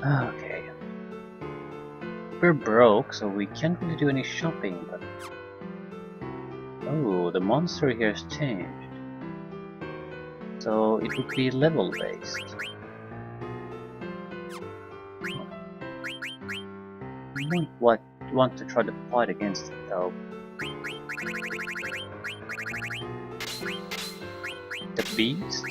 Okay. We're broke, so we can't really do any shopping, but... Oh, the monster here has changed. So it would be level based. I want to try to fight against it though. The beast?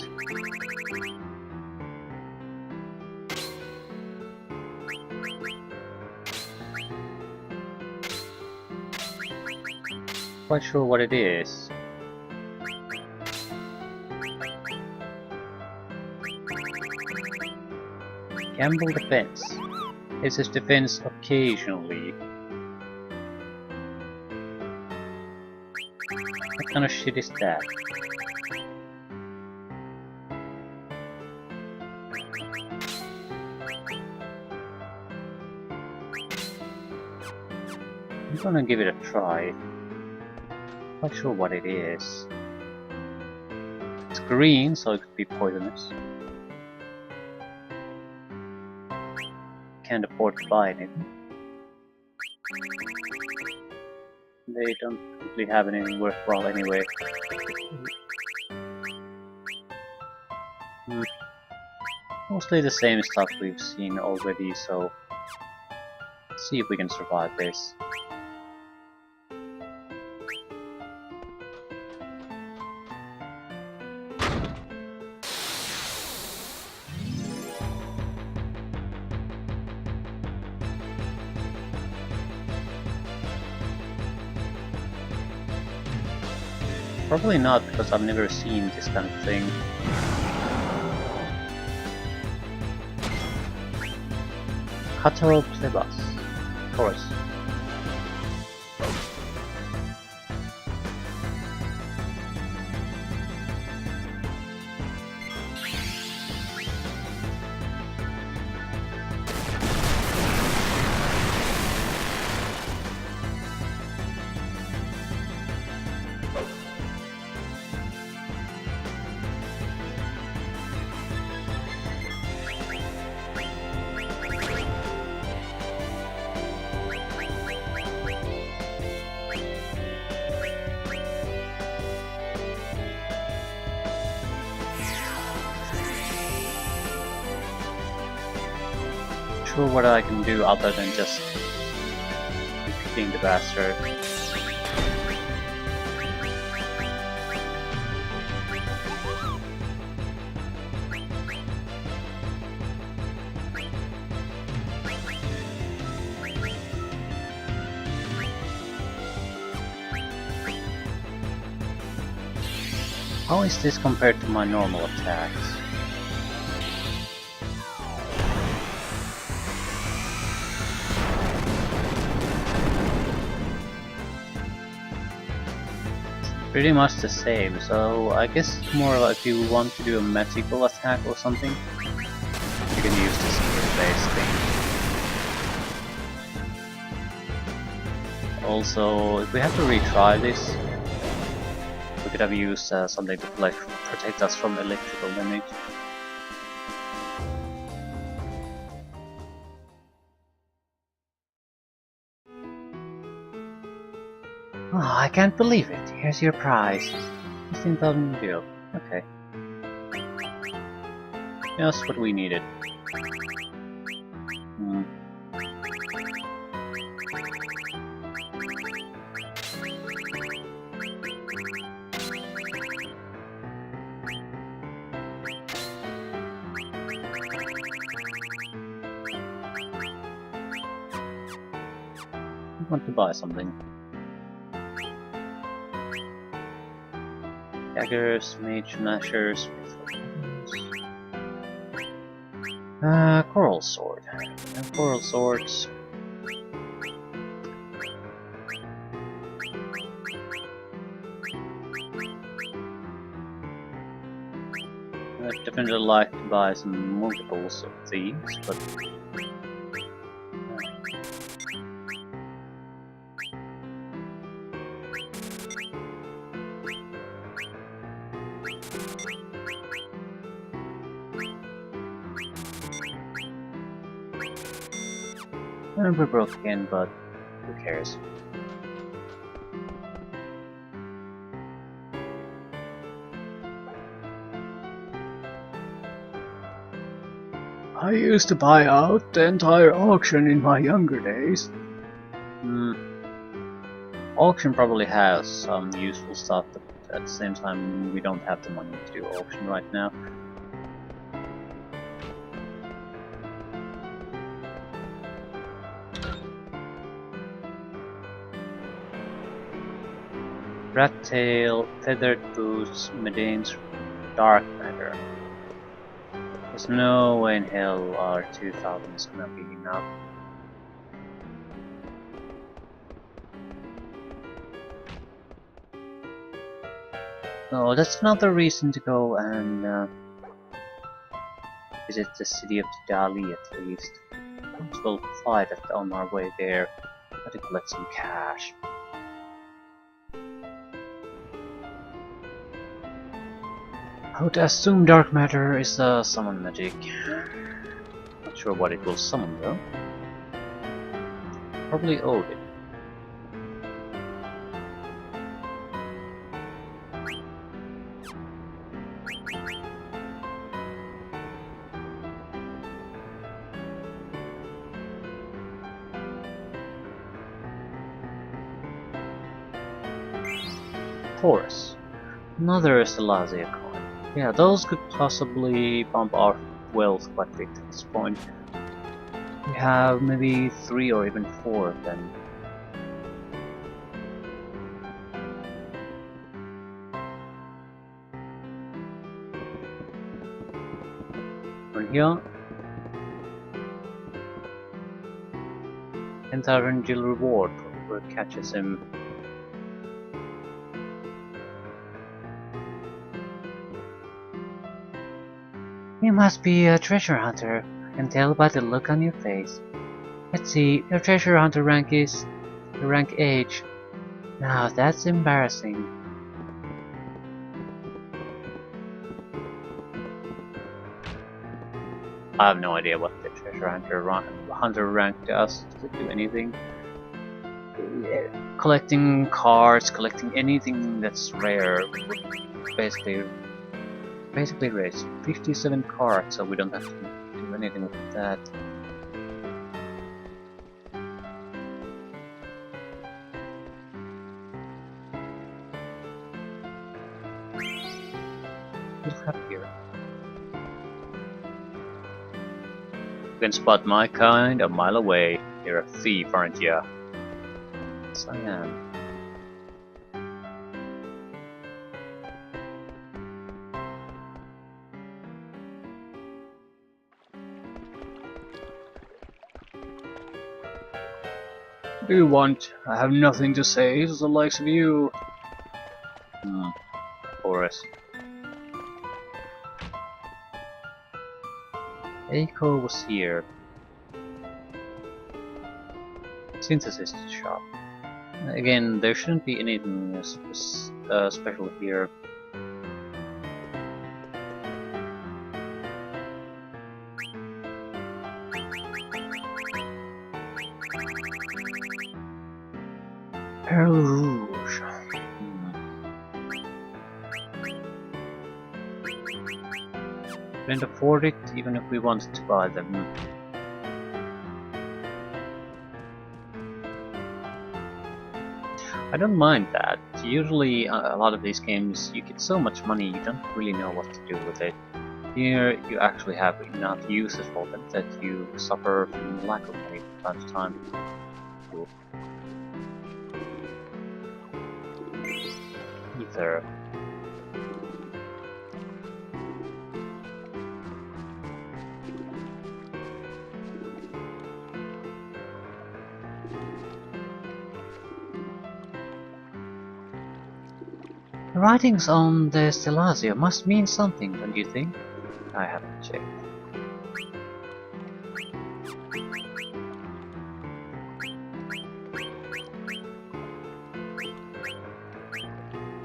Quite sure what it is. Gamble defense. It says defense occasionally. What kind of shit is that? I'm gonna give it a try. Not sure what it is. It's green, so it could be poisonous. Can't afford to buy anything. They don't really have anything worthwhile anyway. Mostly the same stuff we've seen already, so let's see if we can survive this. Probably not, because I've never seen this kind of thing. Cateroplebas. Of course. Sure what I can do other than just defeating the bastard. How is this compared to my normal attacks? Pretty much the same, so I guess it's more like if you want to do a magical attack or something, you can use this skill-based thing. Also, if we have to retry this, we could have used something to like protect us from electrical damage. Oh, I can't believe it. Here's your prize. 15,000 gil. Okay. Just what we needed. I want to buy something. Daggers, mage mashers, coral sword. Coral swords. I'd definitely like to buy some multiples of these, but And we broke again, but who cares? I used to buy out the entire auction in my younger days. Auction probably has some useful stuff, but at the same time we don't have the money to do auction right now. Rat Tail, Feathered Boots, Medane's Dark Matter. There's no way in hell our 2000 is gonna be enough. Oh, that's another reason to go and visit the city of Dali at least. We'll fight on our way there. Gotta collect some cash. I would assume dark matter is a summon magic. Not sure what it will summon though. Probably Odin. Taurus. Another Stellazia coin. Yeah, those could possibly bump our wealth quite a bit at this point. We have maybe 3 or even 4 of them. From here, Angel reward for whoever catches him. You must be a treasure hunter. I can tell by the look on your face. Let's see, your treasure hunter rank is your rank H. Now that's embarrassing. I have no idea what the treasure hunter rank does to do anything. Collecting cards, collecting anything that's rare, basically raise 57 cards, so we don't have to do anything with that. What's up here? You can spot my kind a mile away. You're a thief, aren't you? Yes, I am. What do you want? I have nothing to say to the likes of you. Taurus. Eiko was here. Synthesis shop. Again, there shouldn't be anything special here. Pearl Rouge. Can't afford it, even if we wanted to buy them. I don't mind that. Usually, a lot of these games, you get so much money, you don't really know what to do with it. Here, you actually have enough uses for them that you suffer from lack of money from time to time. Cool. Ether. The writings on the Stellazia must mean something, don't you think? I haven't checked.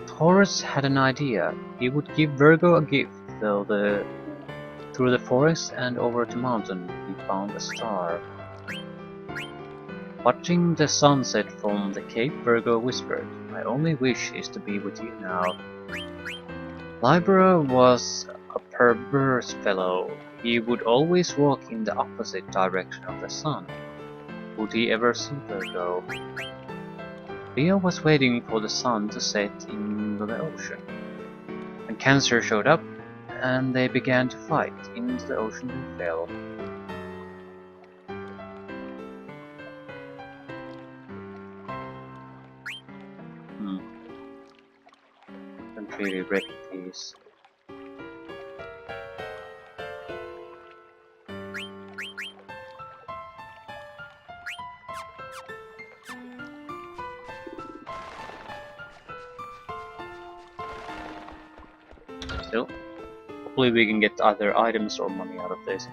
Taurus had an idea. He would give Virgo a gift, though through the forest and over the mountain he found a star. Watching the sunset from the Cape, Virgo whispered, "My only wish is to be with you now." Libra was a perverse fellow. He would always walk in the opposite direction of the sun. Would he ever see Virgo? Leo was waiting for the sun to set in the ocean. When Cancer showed up, and they began to fight, into the ocean they fell. Don't really read these. Still, hopefully we can get either items or money out of this.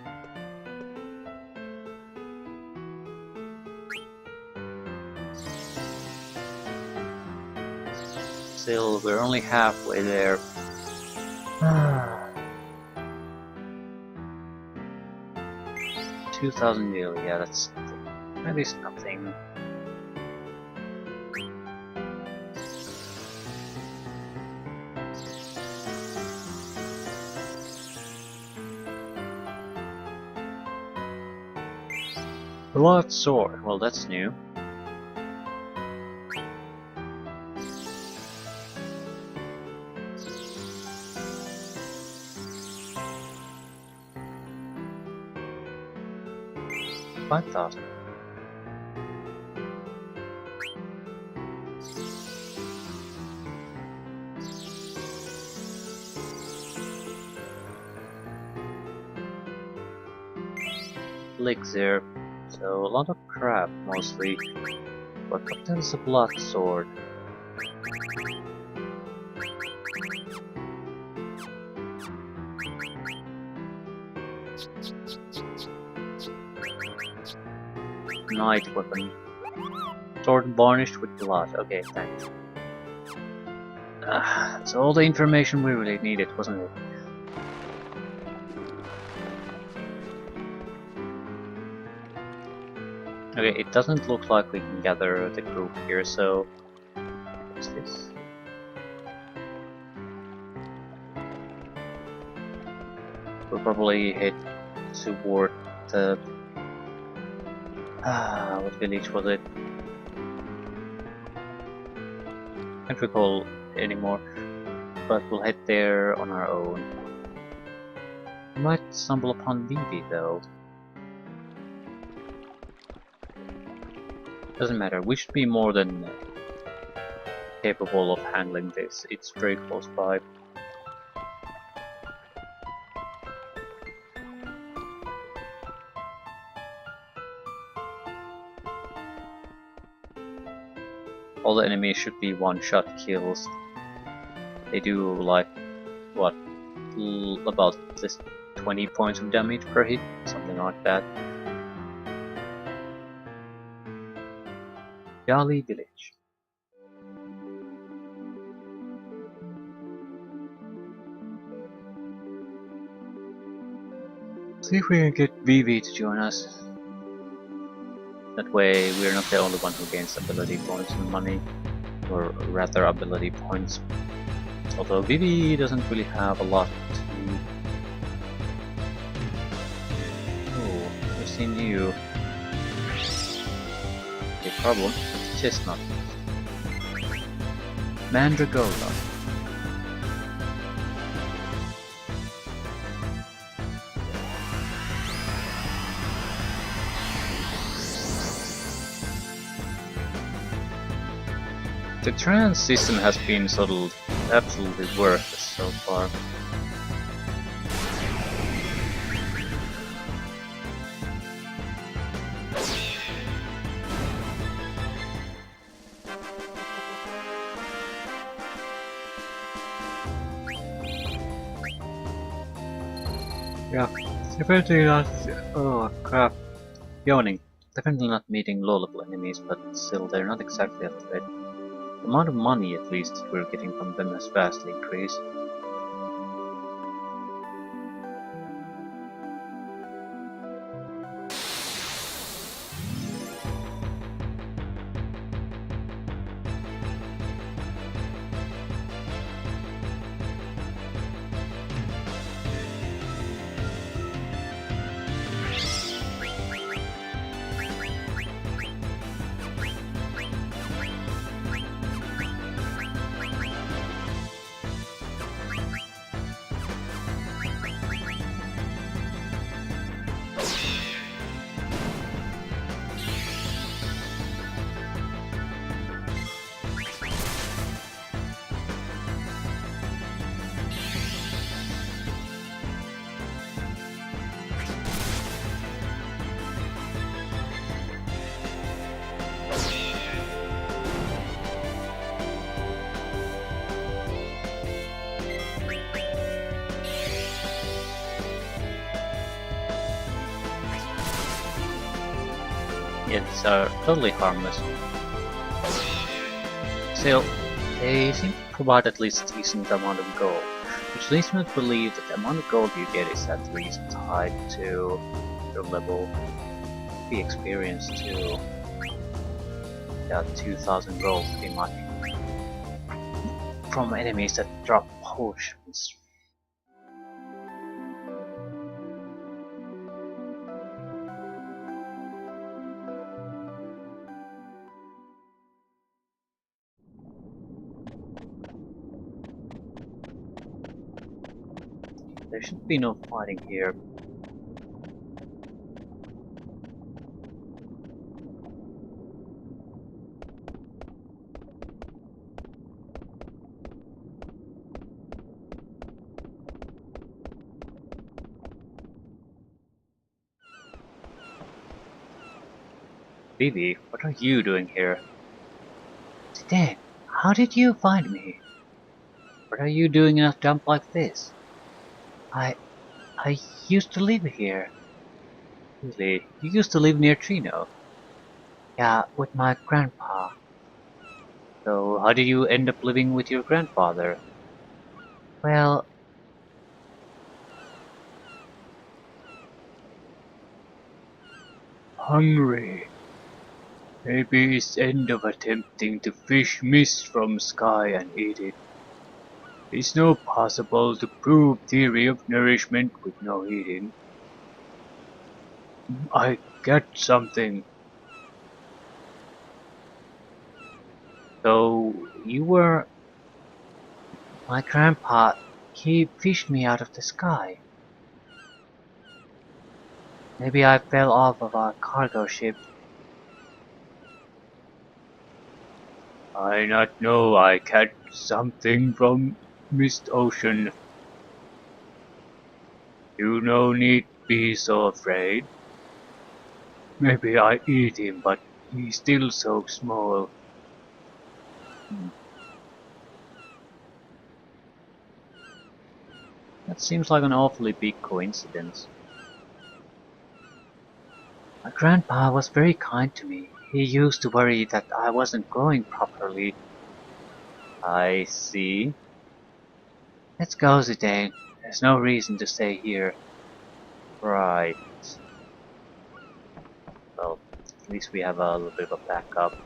Still, we're only halfway there. 2,000 mil, yeah, that's something. That is nothing. Blood sword, well that's new. $5,000. Elixir, so a lot of crap mostly. But what is a blood sword? Night weapon. Sword varnished with blood. Okay, thanks. That's all the information we really needed, wasn't it? Okay, it doesn't look like we can gather the group here, so... What's this? We'll probably head toward the... what village was it? Can't recall anymore, but we'll head there on our own. We might stumble upon Vivi though. Doesn't matter, we should be more than capable of handling this. It's very close by. All the enemies should be one-shot kills. They do like, what, about this 20 points of damage per hit, something like that. Jolly Village. See if we can get Vivi to join us. That way we're not the only one who gains ability points and money, or rather ability points. Although Vivi doesn't really have a lot to... Oh, I've seen you. A problem? Chestnut. Mandragola. The trance system has been sort of absolutely worthless so far. Yeah, definitely not. Oh crap. Yawning. Definitely not meeting low-level enemies, but still they're not exactly a threat. The amount of money, at least, we're getting from them has vastly increased. It's totally harmless. Still, they seem to provide at least a decent amount of gold, which leads me to believe that the amount of gold you get is at least tied to your level, the experience to 2000 gold pretty much, from enemies that drop potions. There should be no fighting here. Vivi, what are you doing here? Zidane, how did you find me? What are you doing in a dump like this? I used to live here. Really? You used to live near Trino? Yeah, with my grandpa. So how did you end up living with your grandfather? Well, hungry. Maybe it's end of attempting to fish mist from sky and eat it. It's not possible to prove theory of nourishment with no eating. I get something. So you were... My grandpa, he fished me out of the sky. Maybe I fell off of a cargo ship. I not know I catch something from Mist Ocean. You no need be so afraid. Maybe I eat him, but he's still so small. That seems like an awfully big coincidence. My grandpa was very kind to me. He used to worry that I wasn't growing properly. I see. Let's go, Zidane. There's no reason to stay here. Right. Well, at least we have a little bit of a backup.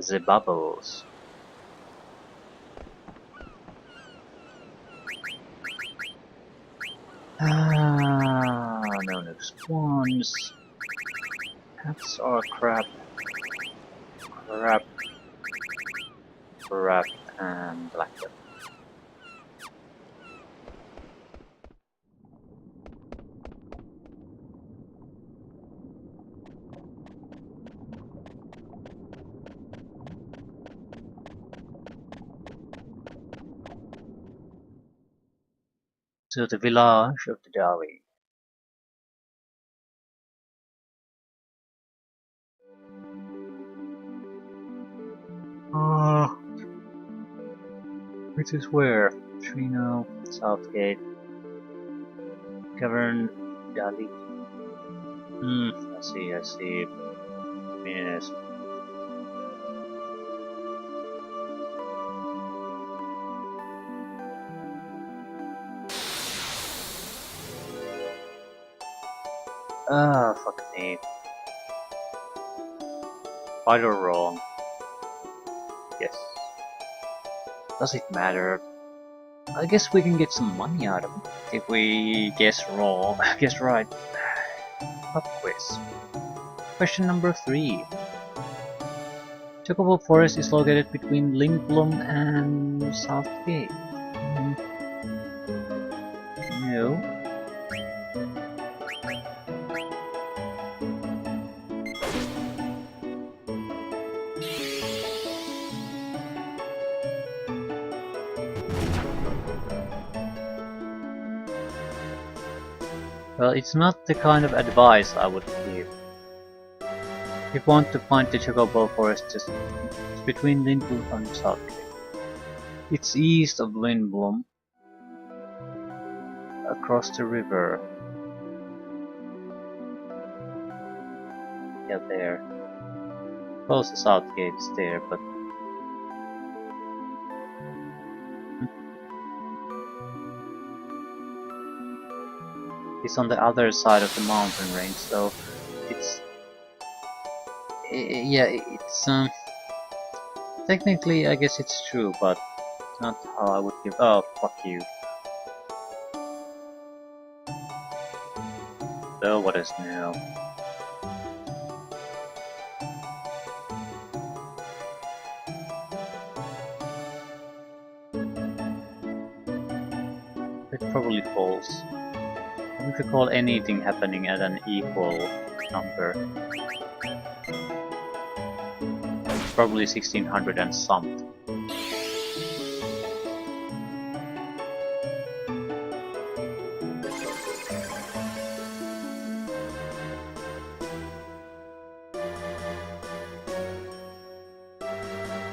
The bubbles. No new spawns. Cats are crap. Crap, and blackwood. To the village of the Dawi. Which is where? Trino, Southgate, Cavern, Dali. I see. Yes. Fuck me. Right or wrong? Yes. Does it matter? I guess we can get some money out of it if we guess wrong. Guess right. Pub quiz. Question number 3. Chocobo Forest is located between Lindblom and Southgate. No. Well, it's not the kind of advice I would give. If you want to find the Chocobo Forest, just it's between Lindblom and Southgate. It's east of Lindblom. across the river. Yeah, there. Suppose the south gate is there, but it's on the other side of the mountain range, so it's yeah, it's technically I guess it's true, but not how I would give. Oh, fuck you. So what is now? It probably falls. I don't recall anything happening at an equal number. Probably 1600 and something.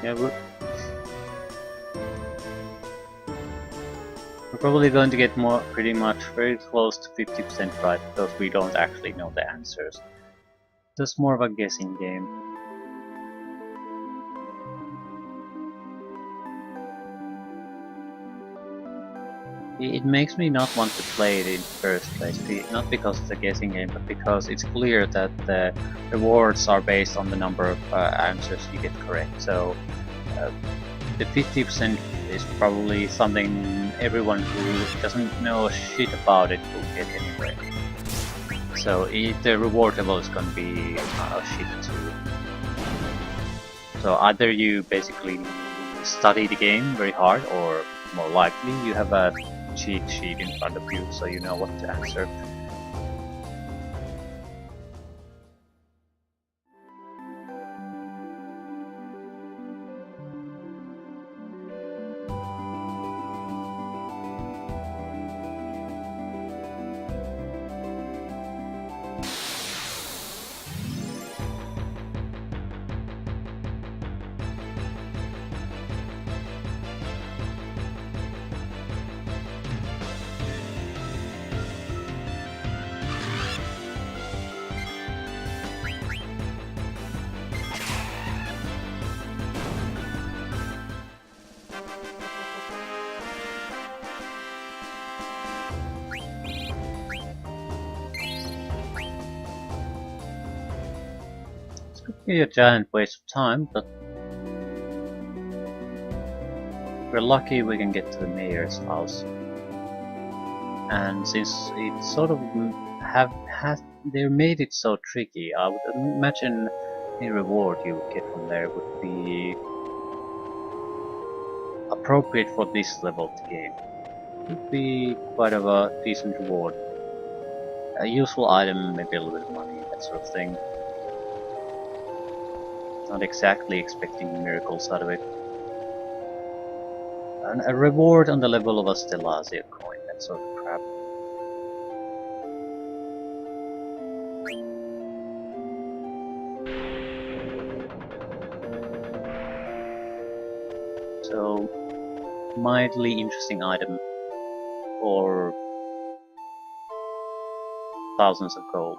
Yeah, we're probably going to get more, pretty much very close to 50% right, because we don't actually know the answers. Just more of a guessing game. It makes me not want to play it in the first place, not because it's a guessing game, but because it's clear that the rewards are based on the number of answers you get correct. So the 50% is probably something everyone who doesn't know shit about it will get anyway. So the reward level is going to be shit too. So either you basically study the game very hard, or more likely you have a cheat sheet in front of you so you know what to answer. Be a giant waste of time, but if we're lucky we can get to the mayor's house. And since it sort of they made it so tricky, I would imagine the reward you would get from there would be appropriate for this level of the game. It would be quite of a decent reward. A useful item, maybe a little bit of money, that sort of thing. Not exactly expecting miracles out of it. And a reward on the level of a Stellazia coin, that sort of crap. So, mildly interesting item for thousands of gold.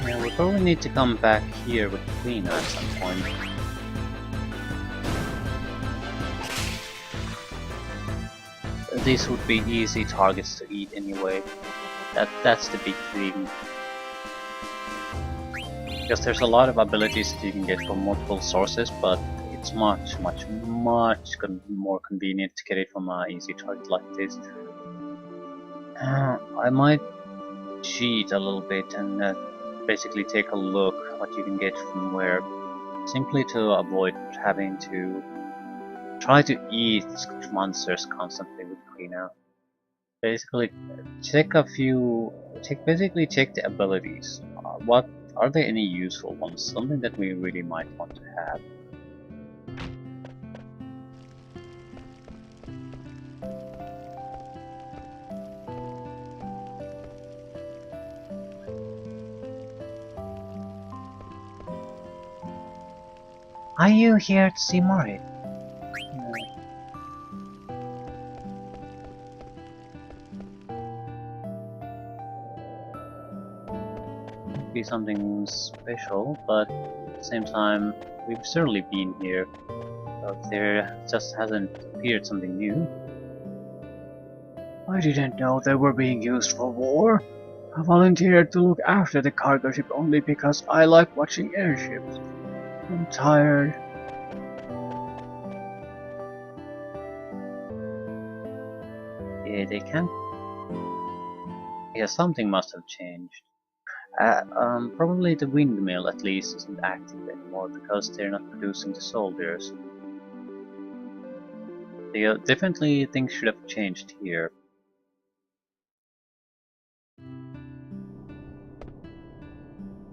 Yeah, we probably need to come back here with Queen at some point. These would be easy targets to eat anyway. That's the big thing. Because there's a lot of abilities that you can get from multiple sources, but it's much more convenient to get it from an easy target like this. I might cheat a little bit and basically take a look what you can get from where, simply to avoid having to try to eat monsters constantly with Quina. Basically, check the abilities. What are there any useful ones? Something that we really might want to have. Are you here to see Morit? Be something special, but at the same time, we've certainly been here. But there just hasn't appeared something new. I didn't know they were being used for war. I volunteered to look after the cargo ship only because I like watching airships. I'm tired. Yeah, they can't. Yeah, something must have changed. Probably the windmill at least isn't active anymore because they're not producing the soldiers. Definitely things should have changed here.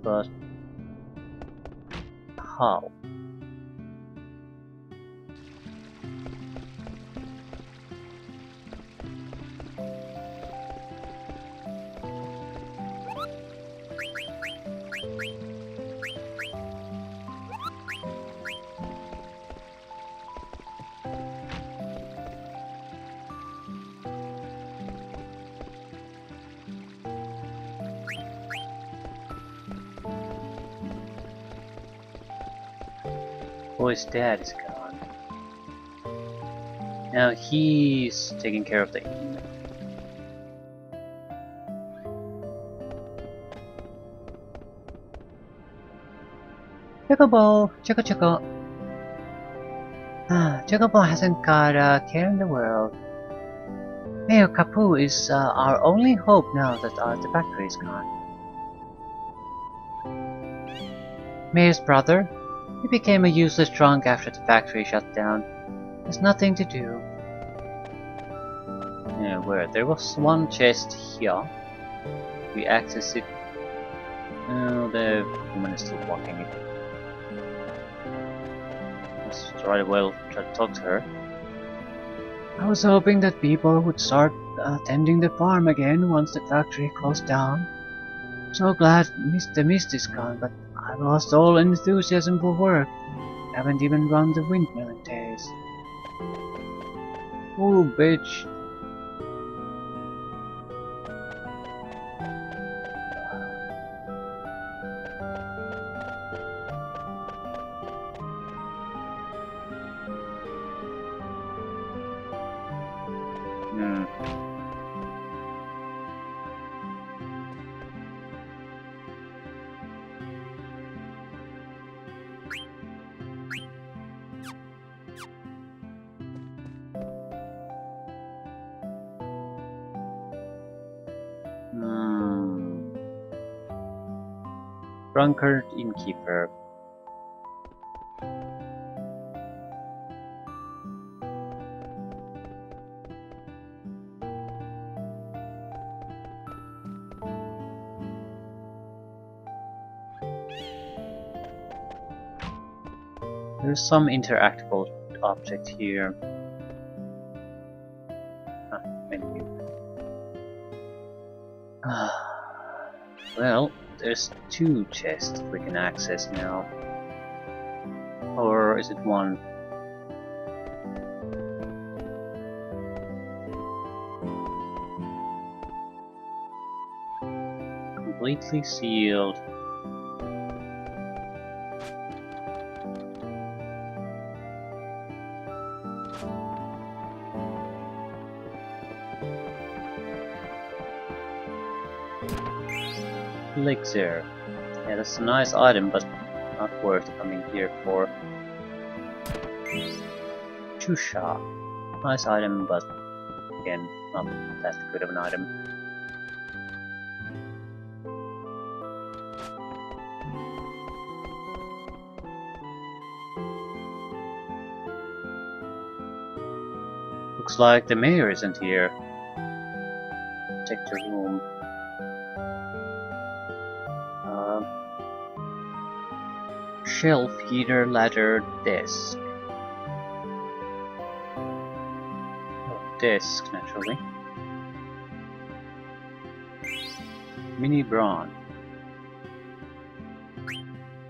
But how? Boy's dad is gone. Now he's taking care of the inn. Chocobo! Choco Choco! Chocobo hasn't got a care in the world. Mayor Kapu is our only hope now that the factory is gone. Mayor's brother? He became a useless drunk after the factory shut down. There's nothing to do. Yeah, where? There was one chest here. We access it. Oh, the woman is still blocking it. Let's try to talk to her. I was hoping that people would start tending the farm again once the factory closed down. So glad the mist is gone, but I've lost all enthusiasm for work. Haven't even run the windmill in days. Ooh, bitch. Drunkard innkeeper. There's some interactable object here. Menu. Well, there's 2 chests we can access now. Or is it 1? Completely sealed. Elixir. Yeah, that's a nice item, but not worth coming here for. Chusha. Nice item, but again, not that good of an item. Looks like the mayor isn't here. check the room. Shelf, heater, ladder, desk. Oh, desk, naturally. Mini Braun.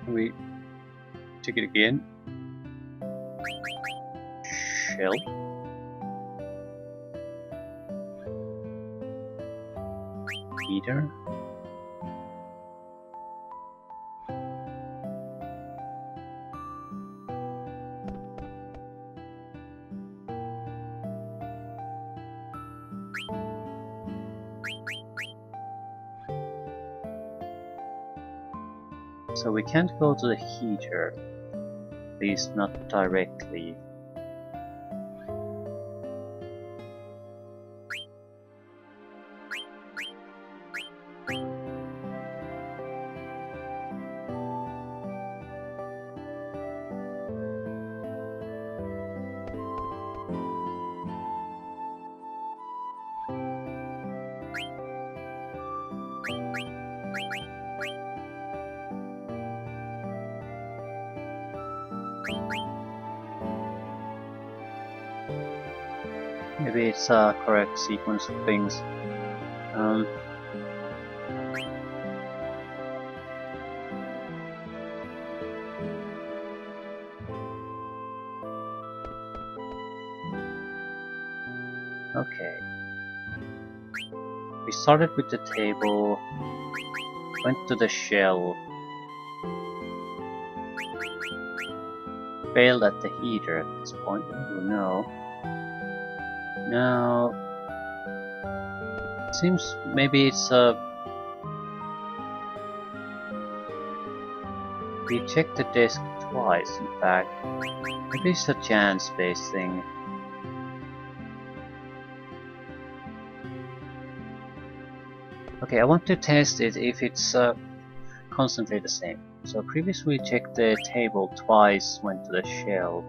We check it again. Shelf. Heater. So we can't go to the heater, at least not directly. Maybe it's a correct sequence of things. Okay. We started with the table, went to the shelf, failed at the heater at this point. Oh no. Now, it seems maybe it's a... We checked the desk twice, in fact. Maybe it's a chance-based thing. Okay, I want to test it if it's constantly the same. So previously we checked the table twice, went to the shelf.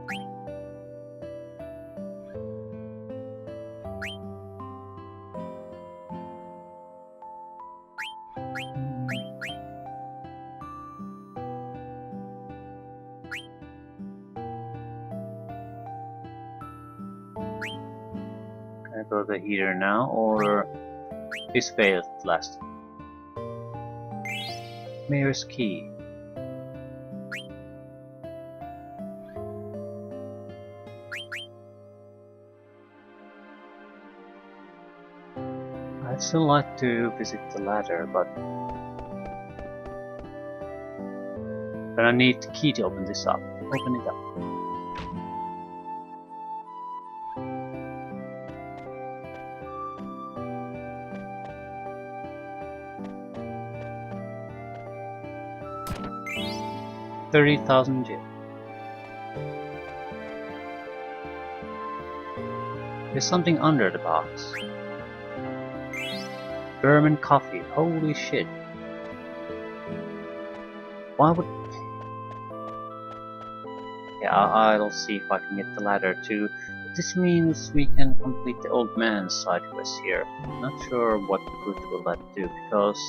Can I go to the heater now, or this failed last? Mayor's key. I'd still like to visit the ladder, but I need the key to open this up. Open it up. $30,000 yen. There's something under the box. Berman coffee. Holy shit. Why would... Yeah, I'll see if I can get the ladder too. This means we can complete the old man's side quest here. Not sure what good will that do, because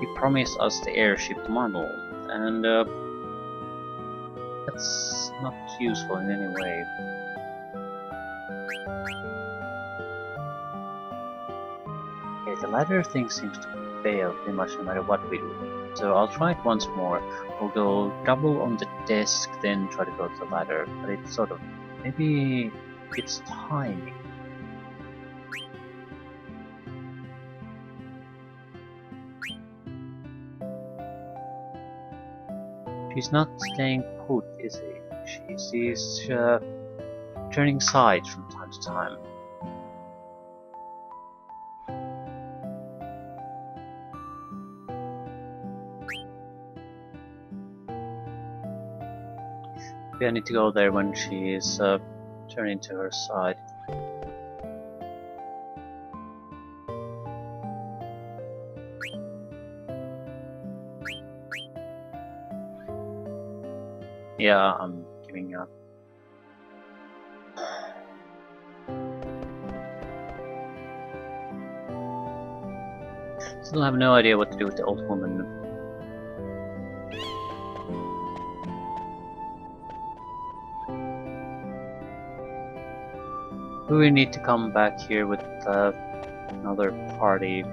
he promised us the airship model, and that's not useful in any way. Okay, the ladder thing seems to fail pretty much no matter what we do. So I'll try it once more. We'll go double on the desk, then try to go to the ladder. But it's sort of... maybe it's timing. She's not staying put, is she? She's turning sides from time to time. Maybe I need to go there when she is turning to her side. Yeah, I'm giving up. Still have no idea what to do with the old woman. Do we need to come back here with another party?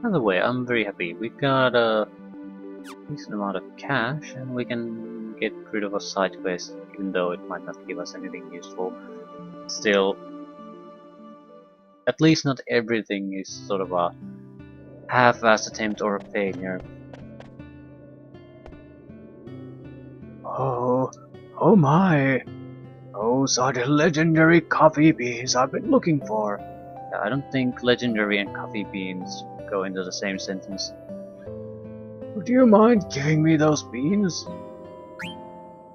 Either way, I'm very happy. We got a decent amount of cash, and we can get rid of a side quest, even though it might not give us anything useful. Still, at least not everything is sort of a half-assed attempt or a failure. Oh my! Those are the legendary coffee beans I've been looking for. Yeah, I don't think legendary and coffee beans go into the same sentence. Would you mind giving me those beans?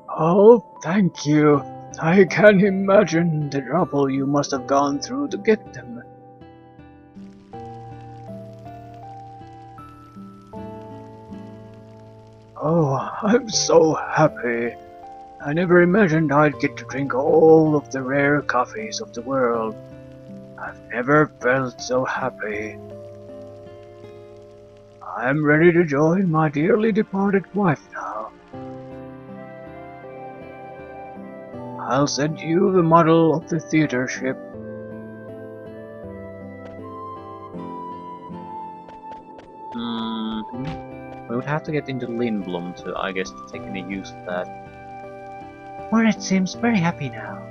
Oh, thank you. I can imagine the trouble you must have gone through to get them. Oh, I'm so happy. I never imagined I'd get to drink all of the rare coffees of the world. I've never felt so happy. I'm ready to join my dearly departed wife now. I'll send you the model of the theater ship. We would have to get into Lindblom to, I guess, to take any use of that. Where it seems very happy now.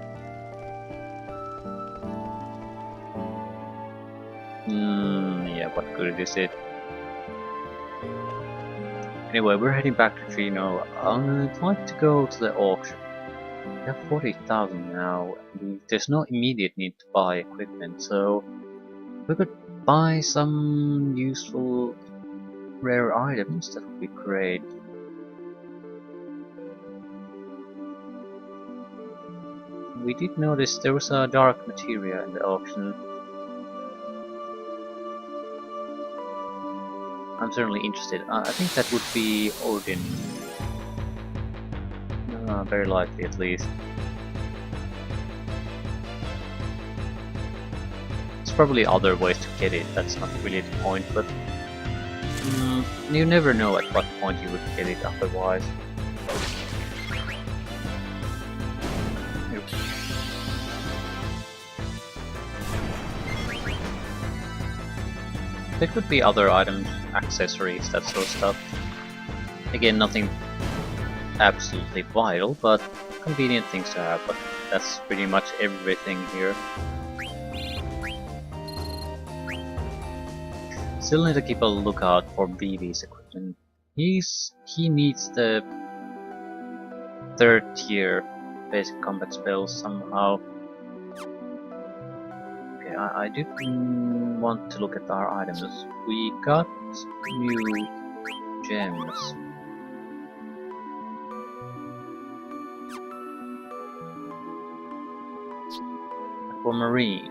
Yeah, what good is it? Anyway, we're heading back to Trino. I'd like to go to the auction. We have 40,000 now. There's no immediate need to buy equipment, so we could buy some useful rare items. That would be great. We did notice there was a dark materia in the auction. I'm certainly interested. I think that would be Odin. Very likely, at least. There's probably other ways to get it, that's not really the point, but you never know at what point you would get it otherwise. There could be other items, accessories, that sort of stuff. Again, nothing absolutely vital, but convenient things to have, but that's pretty much everything here. Still need to keep a lookout for BV's equipment. He needs the 3rd tier basic combat spells somehow. Okay, I do want to look at our items. We got new gems. Aquamarine.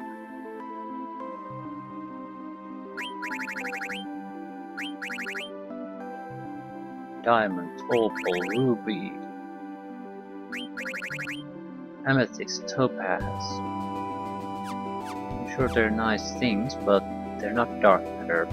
Diamond, opal, ruby, amethyst, topaz. I'm sure they're nice things, but they're not dark matter.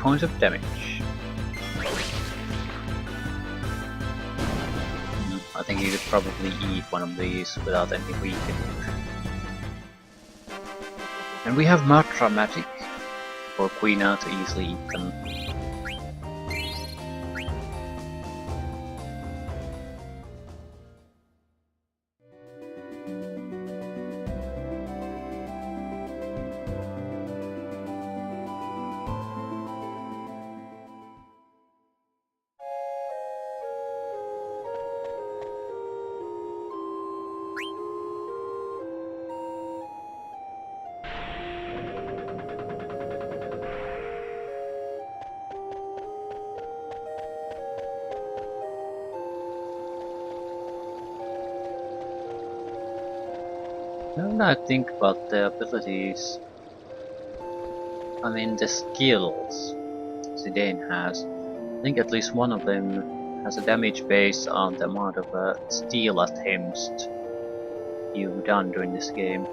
Points of damage. I think you could probably eat one of these without any weakening. And we have Matra Magic for Quina to easily eat them. Now I think about the abilities, I mean the skills Zidane has. I think at least one of them has a damage based on the amount of steel attempts you've done during this game.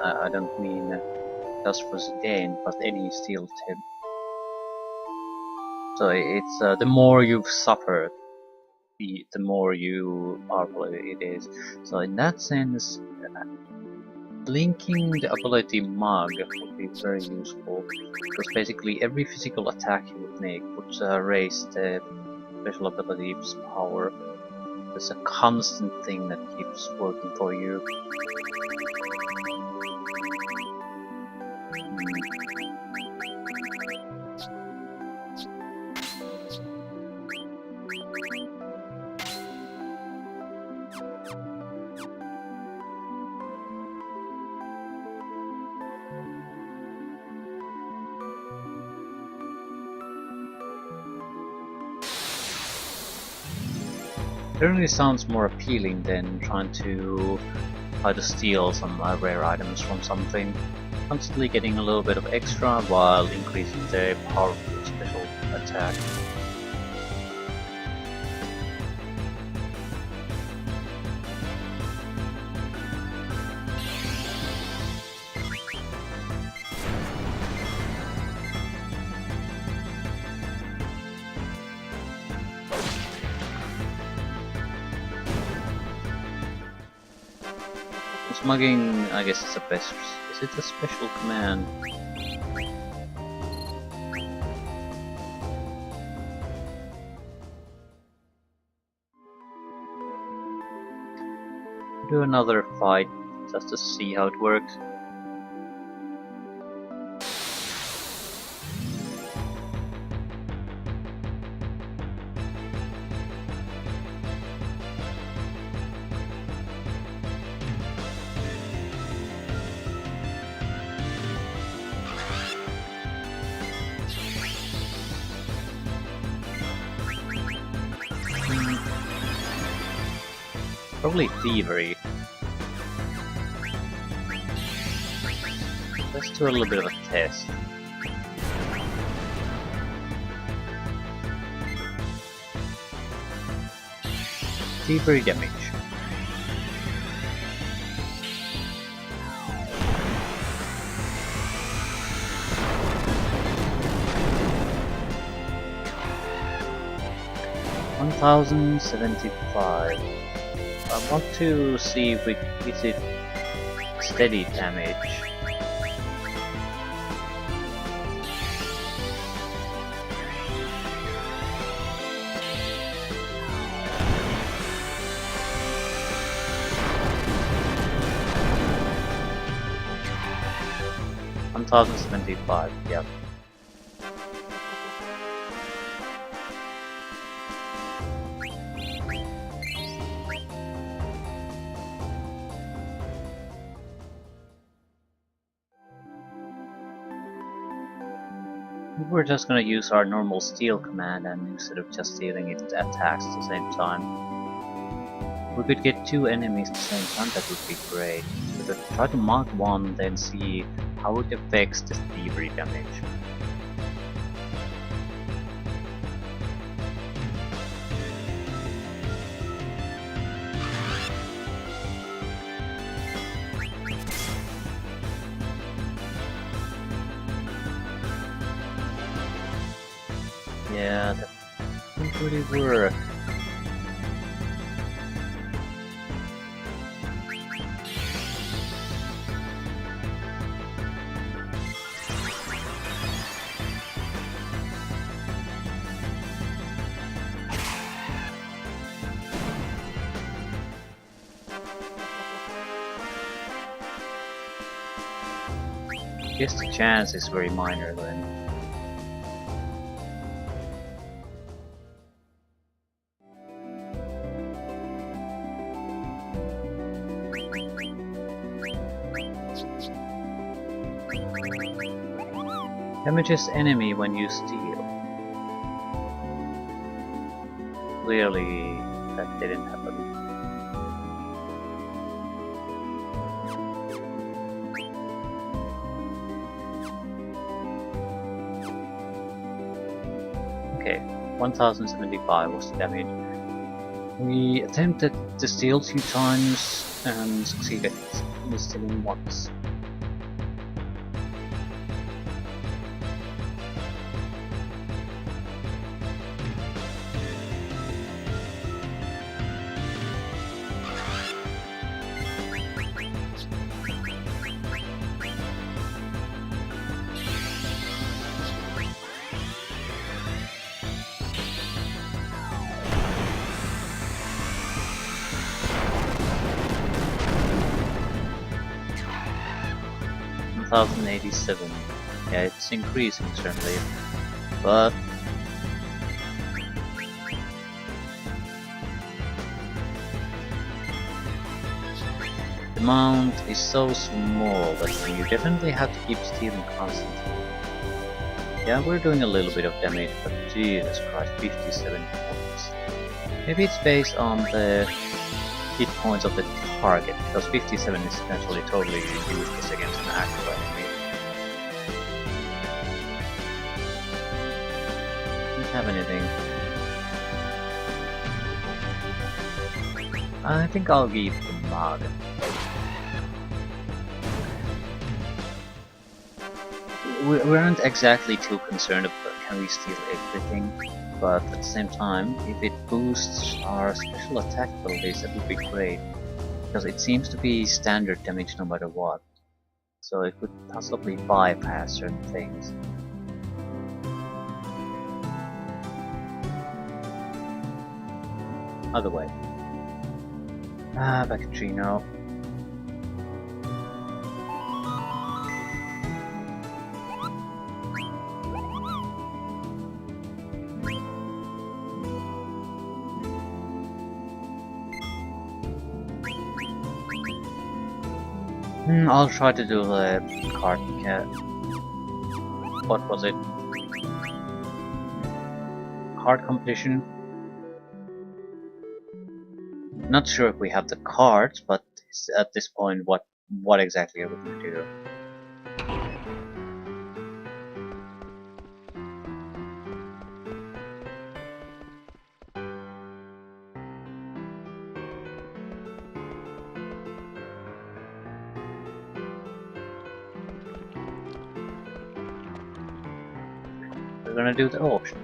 I don't mean just for Zidane, but any steel attempt. So it's the more you've suffered, the more you powerful it is. So in that sense, linking the ability Mug would be very useful, because basically every physical attack you would make would raise the special ability's power. It's a constant thing that keeps working for you. Certainly sounds more appealing than trying to try to steal some rare items from something. Constantly getting a little bit of extra while increasing the power of your special attack. Smugging, I guess, is the best. Is it a special command? Do another fight just to see how it works. Probably thievery. Let's do a little bit of a test. Thievery damage. $1,075. I want to see if is it steady damage. $1,075, yeah. We're just gonna use our normal steal command, and instead of just stealing it attacks at the same time. We could get two enemies at the same time, that would be great. We could try to mark one, then see how it affects the thievery damage. Yeah, that didn't really work. I guess the chance is very minor then. Damages enemy when you steal. Clearly, that didn't happen. Okay, 1075 was the damage. We attempted to steal 2 times and succeeded in stealing once. $1,087. Yeah, it's increasing certainly, but the amount is so small that you definitely have to keep stealing constantly. Yeah, we're doing a little bit of damage, but Jesus Christ, 57 points. Maybe it's based on the hit points of the target, because 57 is essentially totally useless against an actual enemy. Don't have anything. I think I'll give the mod. We aren't exactly too concerned about can we steal everything, but at the same time, if it boosts our special attack abilities, that would be great, because it seems to be standard damage no matter what, so it could possibly bypass certain things. Other way. Vaccatrino. I'll try to do the card cat. What was it? Card competition? Not sure if we have the cards, but at this point, what exactly are we going to do? We're gonna do the auction.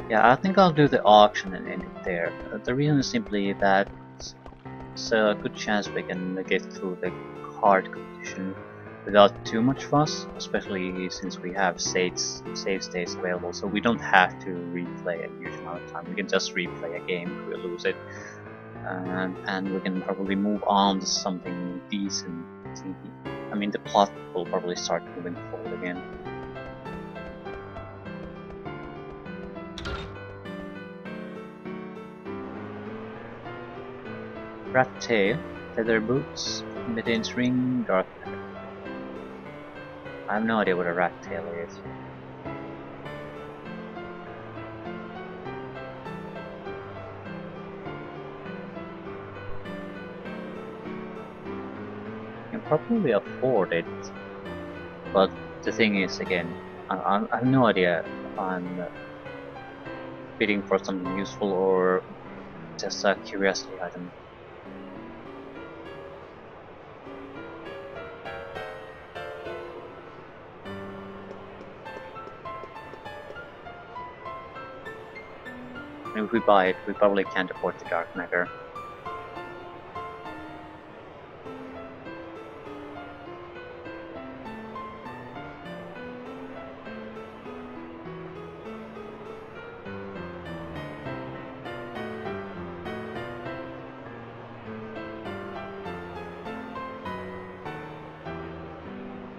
Yeah, I think I'll do the auction and end it there. The reason is simply that it's a good chance we can get through the card competition without too much fuss, especially since we have save states available, so we don't have to replay a huge amount of time. We can just replay a game if we lose it, and we can probably move on to something decent. I mean, the plot will probably start moving forward again. Rat tail, feather boots, Midian's ring, dark matter. I have no idea what a rat tail is. Can probably afford it, but the thing is, again, I have no idea if I'm bidding for something useful or just a curiosity item. And if we buy it, we probably can't afford the dark matter.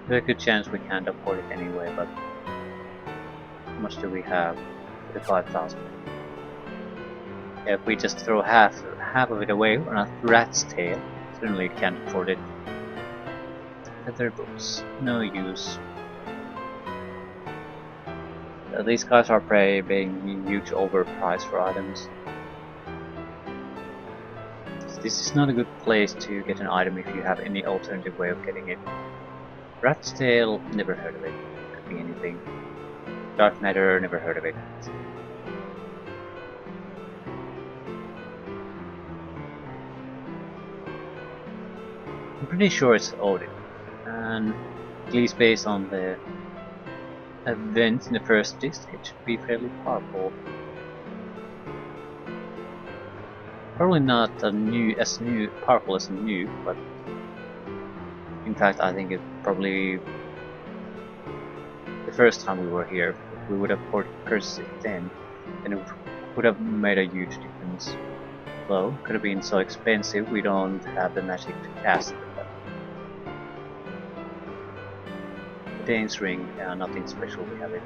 There's a good chance we can't afford it anyway, but how much do we have? 35,000. If we just throw half of it away on a rat's tail, certainly can't afford it. Feather boots, no use. These guys are paying huge overprice for items. This is not a good place to get an item if you have any alternative way of getting it. Rat's tail, never heard of it. Could be anything. Dark matter, never heard of it. I'm pretty sure it's Odin, and at least based on the events in the first disc, it should be fairly powerful. Probably not as powerful as a nuke, but in fact I think it probably the first time we were here, if we would have purchased it then it would have made a huge difference. Though, could have been so expensive we don't have the magic to cast it. Dane's ring, nothing special, we have it.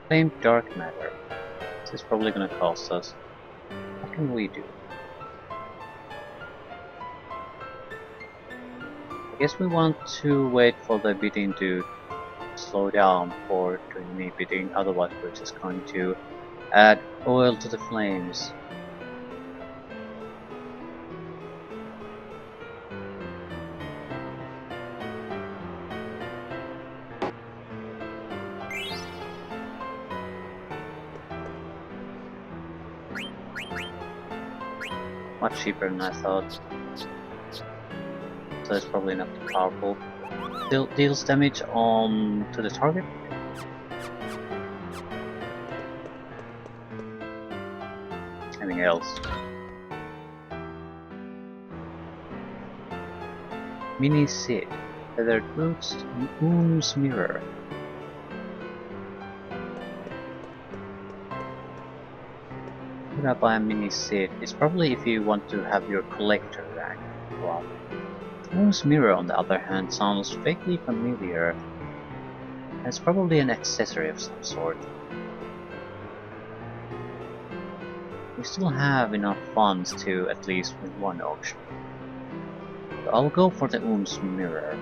Claim dark matter. This is probably gonna cost us. What can we do? I guess we want to wait for the bidding to slow down before doing any bidding, otherwise we're just going to add oil to the flames. Much cheaper than I thought. So it's probably not too powerful. Still deals damage on to the target. Anything else? Mini Seed, Feathered Boots, and Oom's Mirror. Would I buy a Mini Seed? It's probably if you want to have your collector rank go up. Oom's Mirror, on the other hand, sounds vaguely familiar. It's probably an accessory of some sort. We still have enough funds to at least win one auction. So I'll go for the Oom's Mirror.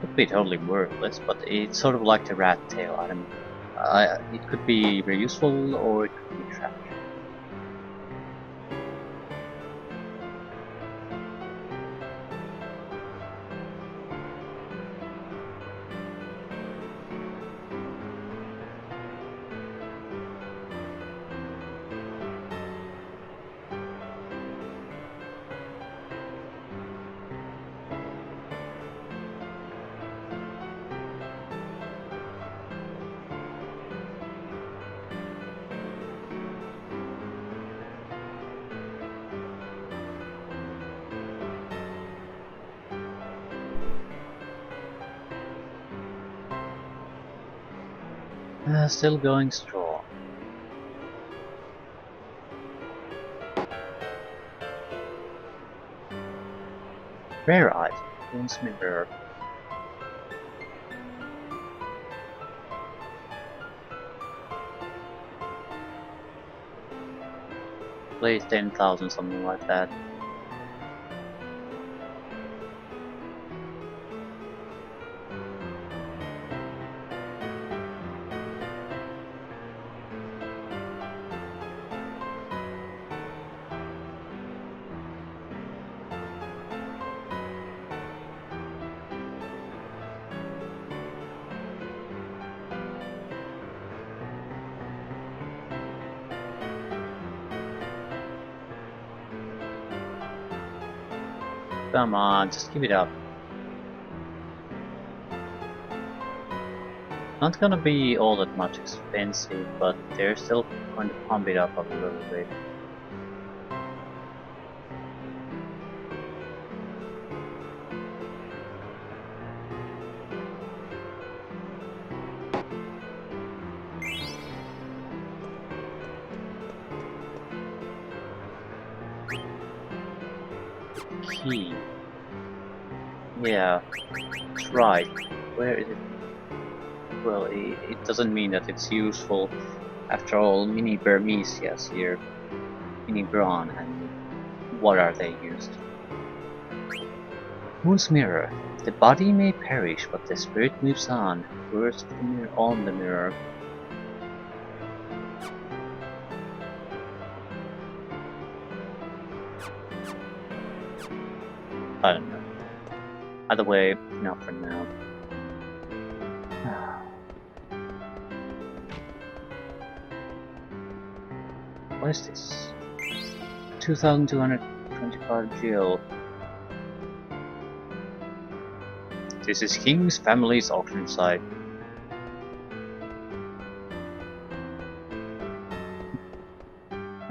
Could be totally worthless, but it's sort of like the rat tail item. It could be very useful or it could be trash. Still going strong. Rare item, Oom's Mirror. Play 10,000, something like that. Come on, just give it up. Not gonna be all that much expensive, but they're still going to pump it up a little bit. key. Yeah, that's right. Where is it? Well, it doesn't mean that it's useful. After all, Mini Burmesias here, Mini Brawn, and what are they used? Moon's Mirror. The body may perish, but the spirit moves on. Words of the mirror on the mirror. I don't know. Either way, not for now. What is this? 2,225 gil. This is King's family's auction site.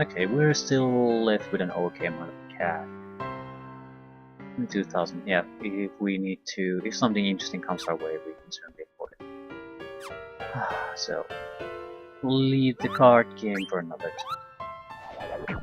Okay, we're still left with an okay amount of cash. 2,000, yeah, if we need to, if something interesting comes our way, we can certainly afford it. So, we'll leave the card game for another time.